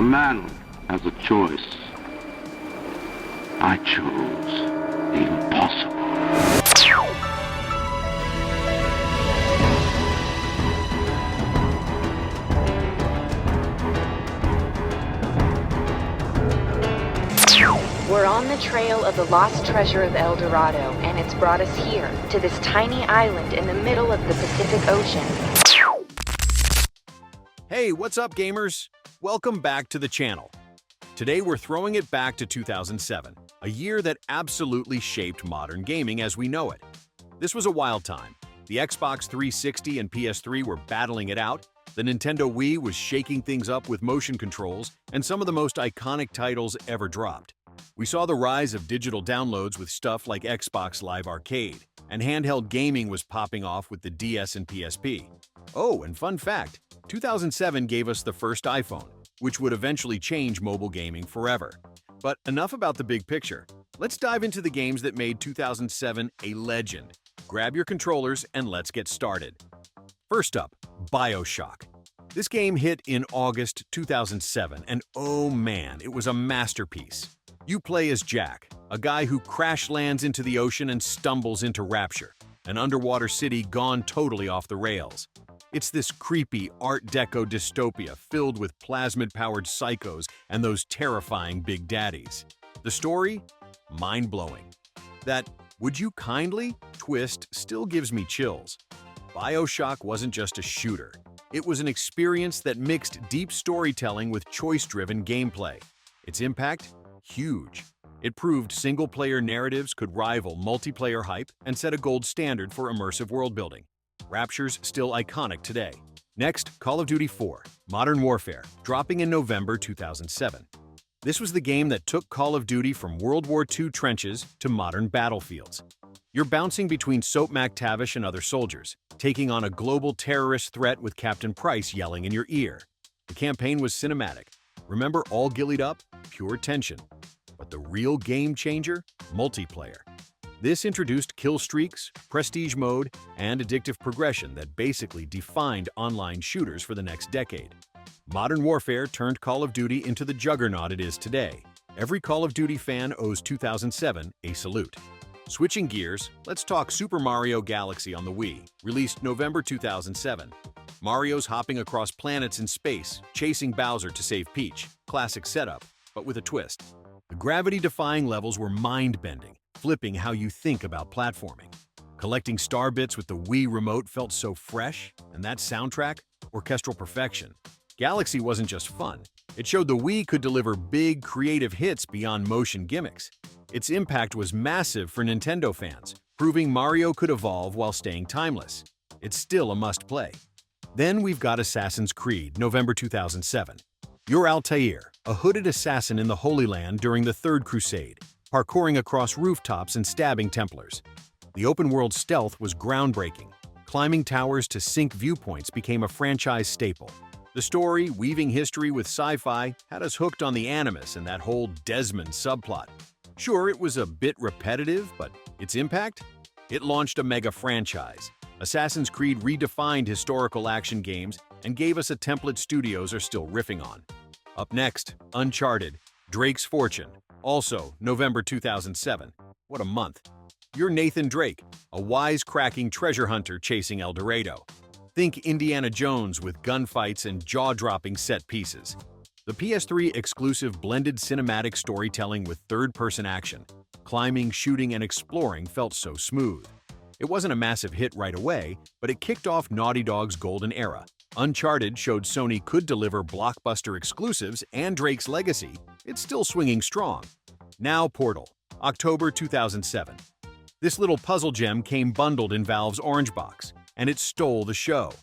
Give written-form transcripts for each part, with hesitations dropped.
A man has a choice. I chose the impossible. We're on the trail of the lost treasure of El Dorado, and it's brought us here, to this tiny island in the middle of the Pacific Ocean. Hey, what's up, gamers? Welcome back to the channel. Today we're throwing it back to 2007, a year that absolutely shaped modern gaming as we know it. This was a wild time. The Xbox 360 and PS3 were battling it out, the Nintendo Wii was shaking things up with motion controls, and some of the most iconic titles ever dropped. We saw the rise of digital downloads with stuff like Xbox Live Arcade, and handheld gaming was popping off with the DS and PSP. Oh, and fun fact, 2007 gave us the first iPhone, which would eventually change mobile gaming forever. But enough about the big picture. Let's dive into the games that made 2007 a legend. Grab your controllers and let's get started. First up, BioShock. This game hit in August 2007, and oh man, it was a masterpiece. You play as Jack, a guy who crash lands into the ocean and stumbles into Rapture, an underwater city gone totally off the rails. It's this creepy Art Deco dystopia filled with plasmid-powered psychos and those terrifying big daddies. The story? Mind-blowing. That "would you kindly" twist still gives me chills. BioShock wasn't just a shooter. It was an experience that mixed deep storytelling with choice-driven gameplay. Its impact? Huge. It proved single-player narratives could rival multiplayer hype and set a gold standard for immersive world-building. Rapture's still iconic today. Next, Call of Duty 4, Modern Warfare, dropping in November 2007. This was the game that took Call of Duty from World War II trenches to modern battlefields. You're bouncing between Soap MacTavish and other soldiers, taking on a global terrorist threat with Captain Price yelling in your ear. The campaign was cinematic. Remember, all gillied up? Pure tension. But the real game changer? Multiplayer. This introduced kill streaks, prestige mode, and addictive progression that basically defined online shooters for the next decade. Modern Warfare turned Call of Duty into the juggernaut it is today. Every Call of Duty fan owes 2007 a salute. Switching gears, let's talk Super Mario Galaxy on the Wii, released November 2007. Mario's hopping across planets in space, chasing Bowser to save Peach. Classic setup, but with a twist. The gravity-defying levels were mind-bending, flipping how you think about platforming. Collecting star bits with the Wii remote felt so fresh, and that soundtrack? Orchestral perfection. Galaxy wasn't just fun. It showed the Wii could deliver big, creative hits beyond motion gimmicks. Its impact was massive for Nintendo fans, proving Mario could evolve while staying timeless. It's still a must-play. Then we've got Assassin's Creed, November 2007. You're Altair, a hooded assassin in the Holy Land during the Third Crusade, parkouring across rooftops and stabbing Templars. The open-world stealth was groundbreaking. Climbing towers to sync viewpoints became a franchise staple. The story, weaving history with sci-fi, had us hooked on the Animus and that whole Desmond subplot. Sure, it was a bit repetitive, but its impact? It launched a mega franchise. Assassin's Creed redefined historical action games and gave us a template studios are still riffing on. Up next, Uncharted, Drake's Fortune, also November 2007. What a month. You're Nathan Drake, a wise-cracking treasure hunter chasing El Dorado. Think Indiana Jones with gunfights and jaw-dropping set pieces. The PS3 exclusive blended cinematic storytelling with third-person action. Climbing, shooting, and exploring felt so smooth. It wasn't a massive hit right away, but it kicked off Naughty Dog's golden era. Uncharted showed Sony could deliver blockbuster exclusives and Drake's legacy. It's still swinging strong. Now Portal, October 2007. This little puzzle gem came bundled in Valve's Orange Box, and it stole the show.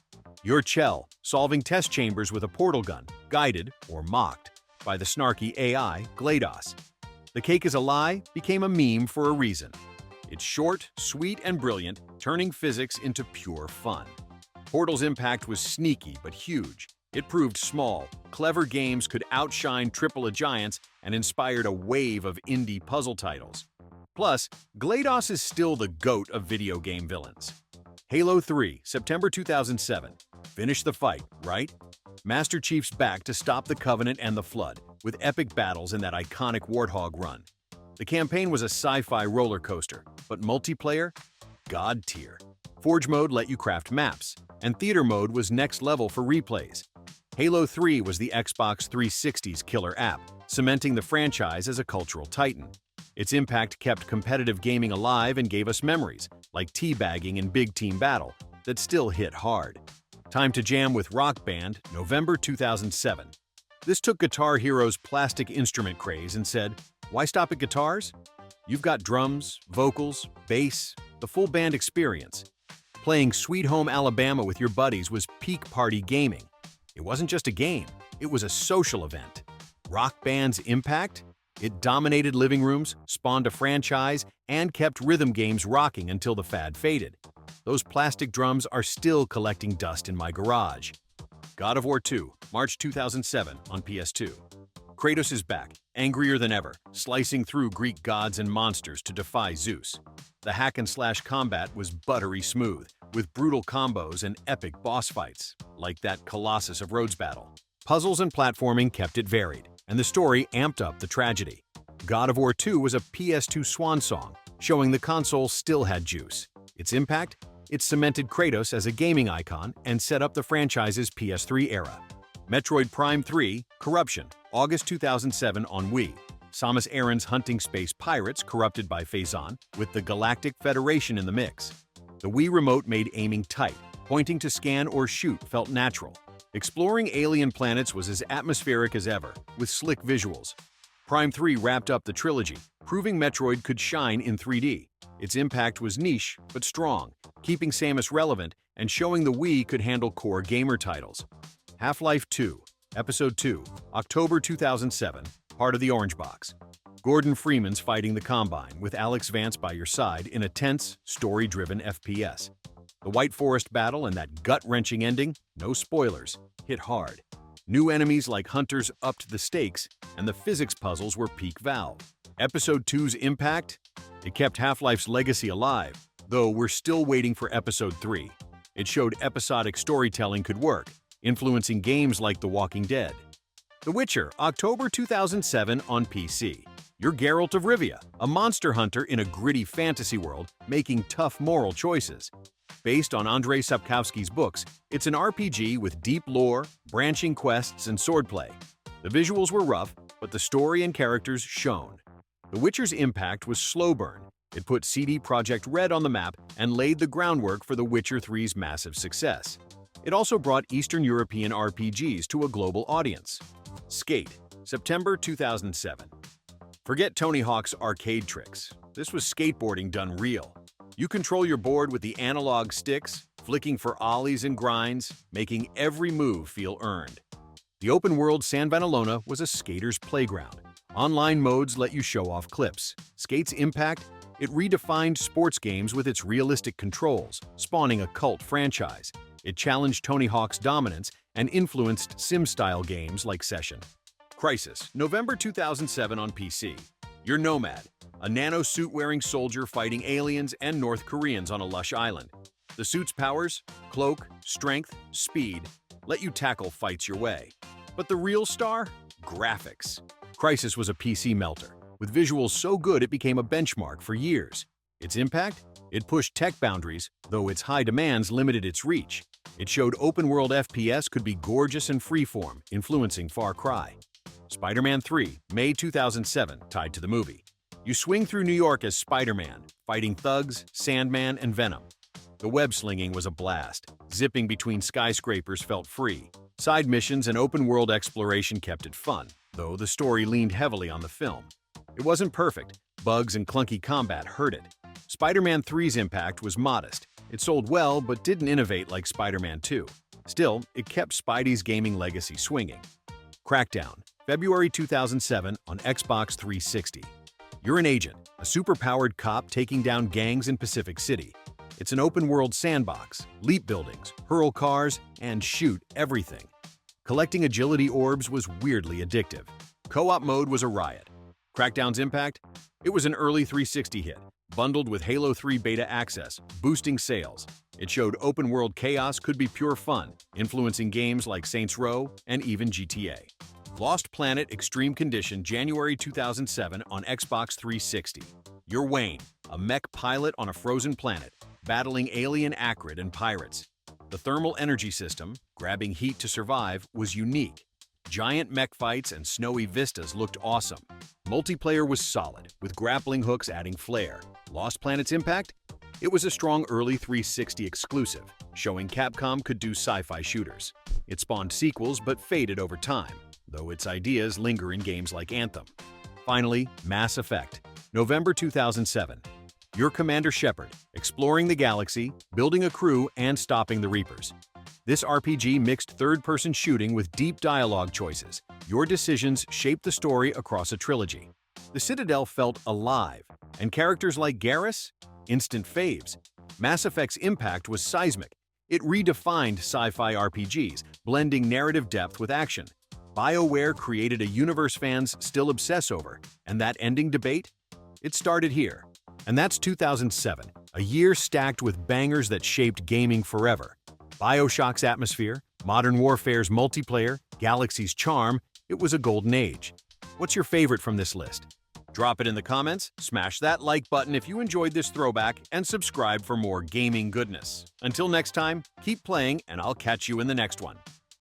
You're Chell, solving test chambers with a portal gun, guided, or mocked, by the snarky AI, GLaDOS. The Cake is a Lie became a meme for a reason. It's short, sweet, and brilliant, turning physics into pure fun. Portal's impact was sneaky but huge. It proved small, clever games could outshine AAA giants and inspired a wave of indie puzzle titles. Plus, GLaDOS is still the GOAT of video game villains. Halo 3, September 2007. Finish the fight, right? Master Chief's back to stop the Covenant and the Flood, with epic battles in that iconic Warthog run. The campaign was a sci-fi roller coaster, but multiplayer? God tier. Forge mode let you craft maps, and theater mode was next level for replays. Halo 3 was the Xbox 360's killer app, cementing the franchise as a cultural titan. Its impact kept competitive gaming alive and gave us memories, like teabagging in Big Team Battle, that still hit hard. Time to Jam with Rock Band, November 2007. This took Guitar Hero's plastic instrument craze and said, why stop at guitars? You've got drums, vocals, bass, the full band experience. Playing Sweet Home Alabama with your buddies was peak party gaming. It wasn't just a game, it was a social event. Rock Band's impact? It dominated living rooms, spawned a franchise, and kept rhythm games rocking until the fad faded. Those plastic drums are still collecting dust in my garage. God of War 2, March 2007 on PS2. Kratos is back, angrier than ever, slicing through Greek gods and monsters to defy Zeus. The hack-and-slash combat was buttery smooth, with brutal combos and epic boss fights, like that Colossus of Rhodes battle. Puzzles and platforming kept it varied, and the story amped up the tragedy. God of War 2 was a PS2 swan song, showing the console still had juice. Its impact? It cemented Kratos as a gaming icon and set up the franchise's PS3 era. Metroid Prime 3, Corruption, August 2007 on Wii. Samus Aran's hunting space pirates corrupted by Phazon, with the Galactic Federation in the mix. The Wii remote made aiming tight, pointing to scan or shoot felt natural. Exploring alien planets was as atmospheric as ever, with slick visuals. Prime 3 wrapped up the trilogy, proving Metroid could shine in 3D. Its impact was niche, but strong, keeping Samus relevant and showing the Wii could handle core gamer titles. Half-Life 2, Episode 2, October 2007, part of the Orange Box. Gordon Freeman's fighting the Combine, with Alex Vance by your side in a tense, story-driven FPS. The White Forest battle and that gut-wrenching ending, no spoilers, hit hard. New enemies like hunters upped the stakes, and the physics puzzles were peak Valve. Episode 2's impact? It kept Half-Life's legacy alive, though we're still waiting for Episode 3. It showed episodic storytelling could work, influencing games like The Walking Dead. The Witcher, October 2007 on PC. You're Geralt of Rivia, a monster hunter in a gritty fantasy world making tough moral choices. Based on Andrzej Sapkowski's books, it's an RPG with deep lore, branching quests, and swordplay. The visuals were rough, but the story and characters shone. The Witcher's impact was slow burn. It put CD Projekt Red on the map and laid the groundwork for The Witcher 3's massive success. It also brought Eastern European RPGs to a global audience. Skate, September 2007. Forget Tony Hawk's arcade tricks. This was skateboarding done real. You control your board with the analog sticks, flicking for ollies and grinds, making every move feel earned. The open-world San Vanelona was a skater's playground. Online modes let you show off clips. Skate's impact? It redefined sports games with its realistic controls, spawning a cult franchise. It challenged Tony Hawk's dominance and influenced sim-style games like Session. Crisis, November 2007 on PC. You're Nomad, a nano-suit-wearing soldier fighting aliens and North Koreans on a lush island. The suit's powers, cloak, strength, speed, let you tackle fights your way. But the real star? Graphics. Crisis was a PC melter, with visuals so good it became a benchmark for years. Its impact? It pushed tech boundaries, though its high demands limited its reach. It showed open-world FPS could be gorgeous and freeform, influencing Far Cry. Spider-Man 3, May 2007, tied to the movie. You swing through New York as Spider-Man, fighting thugs, Sandman, and Venom. The web-slinging was a blast. Zipping between skyscrapers felt free. Side missions and open-world exploration kept it fun, though the story leaned heavily on the film. It wasn't perfect. Bugs and clunky combat hurt it. Spider-Man 3's impact was modest. It sold well, but didn't innovate like Spider-Man 2. Still, it kept Spidey's gaming legacy swinging. Crackdown, February 2007 on Xbox 360. You're an agent, a superpowered cop taking down gangs in Pacific City. It's an open-world sandbox, leap buildings, hurl cars, and shoot everything. Collecting agility orbs was weirdly addictive. Co-op mode was a riot. Crackdown's impact? It was an early 360 hit, bundled with Halo 3 beta access, boosting sales. It showed open-world chaos could be pure fun, influencing games like Saints Row and even GTA. Lost Planet Extreme Condition, January 2007 on Xbox 360. You're Wayne, a mech pilot on a frozen planet, battling alien acrid and pirates. The thermal energy system, grabbing heat to survive, was unique. Giant mech fights and snowy vistas looked awesome. Multiplayer was solid, with grappling hooks adding flair. Lost Planet's impact? It was a strong early 360 exclusive, showing Capcom could do sci-fi shooters. It spawned sequels but faded over time, though its ideas linger in games like Anthem. Finally, Mass Effect, November 2007. You're Commander Shepard, exploring the galaxy, building a crew, and stopping the Reapers. This RPG mixed third-person shooting with deep dialogue choices. Your decisions shaped the story across a trilogy. The Citadel felt alive, and characters like Garrus? Instant faves. Mass Effect's impact was seismic. It redefined sci-fi RPGs, blending narrative depth with action. BioWare created a universe fans still obsess over, and that ending debate? It started here. And that's 2007, a year stacked with bangers that shaped gaming forever. BioShock's atmosphere, Modern Warfare's multiplayer, Galaxy's charm, it was a golden age. What's your favorite from this list? Drop it in the comments, smash that like button if you enjoyed this throwback, and subscribe for more gaming goodness. Until next time, keep playing and I'll catch you in the next one.